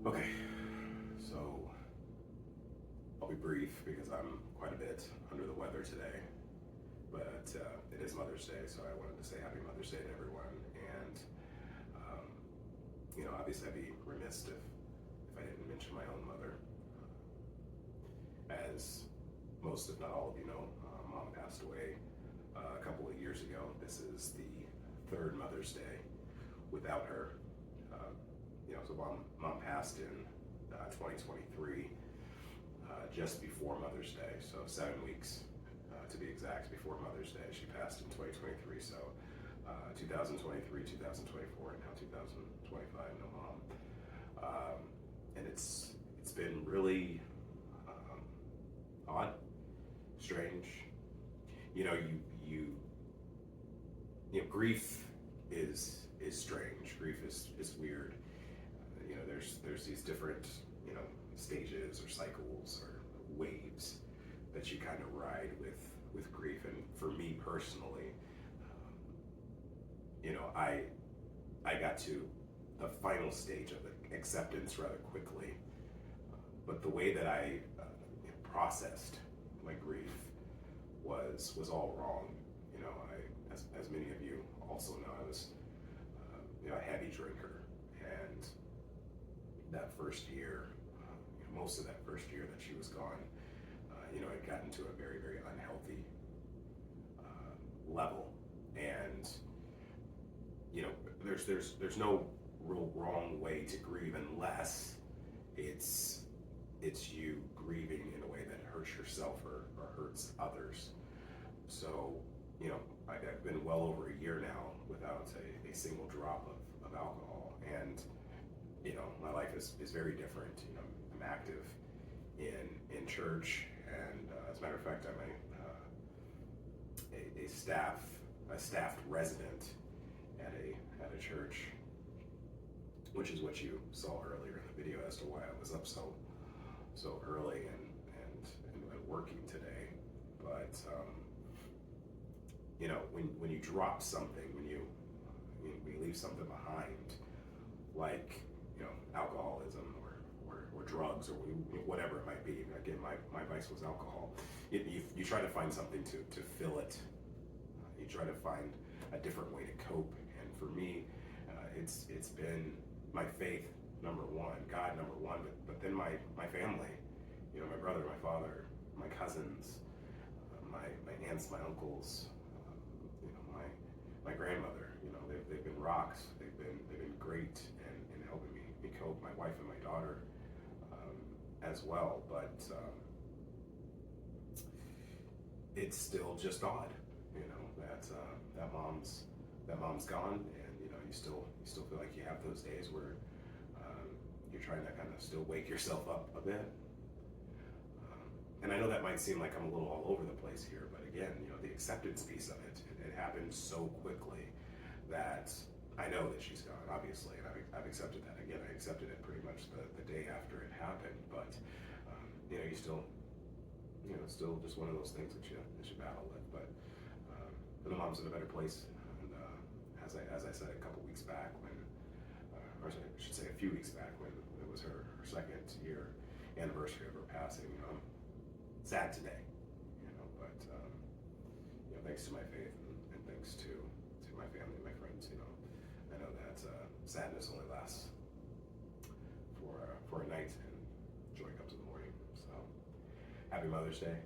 Okay, so I'll be brief because I'm quite a bit under the weather today, but it is Mother's Day, so I wanted to say Happy Mother's Day to everyone. And obviously I'd be remiss if I didn't mention my own mother. As most, if not all of you know, Mom passed away a couple of years ago. This is the third Mother's Day without her. So mom passed in 2023, just before Mother's Day. So 7 weeks, to be exact, before Mother's Day. She passed in 2023. So 2023, 2024, and now 2025. No mom, and it's been really odd, strange. Grief is strange. Grief is weird. There's these different stages or cycles or waves that you kind of ride with grief. And for me personally, I got to the final stage of the acceptance rather quickly. But the way that I processed my grief was all wrong. As many of you also know, I was a heavy drinker, and that first year, most of that first year that she was gone, it got into a very, very unhealthy level. And there's no real wrong way to grieve unless it's you grieving in a way that hurts yourself or hurts others. So I've been well over a year now without a single drop of alcohol, and my life is very different. I'm active in church, and as a matter of fact, I'm a staffed resident at a church, which is what you saw earlier in the video as to why I was up so early and working today. But when you drop something, when you leave something behind, like alcoholism or drugs or whatever it might be. Again, my vice was alcohol. You try to find something to fill it. You try to find a different way to cope. And for me, it's been my faith, number one, God, number one, but then my family, my brother, my father, my cousins, my aunts, my uncles, my grandmother. They've been rocks. They've been great in helping me cope. My wife and my daughter as well. But it's still just odd, that mom's gone, and you still feel like you have those days where you're trying to kind of still wake yourself up a bit. And I know that might seem like I'm a little all over the place here, but again, the acceptance piece of it happened so quickly that I know that she's gone, obviously, and I've accepted that. Again, I accepted it pretty much the day after it happened, but you still, still just one of those things that you battle with. But the mom's in a better place, and as I said a couple weeks back when, or I should say a few weeks back when it was her second year anniversary of her passing. I'm sad today, but thanks to my faith and thanks to my family and my friends, I know that sadness only lasts for a night, and joy comes in the morning. So, happy Mother's Day.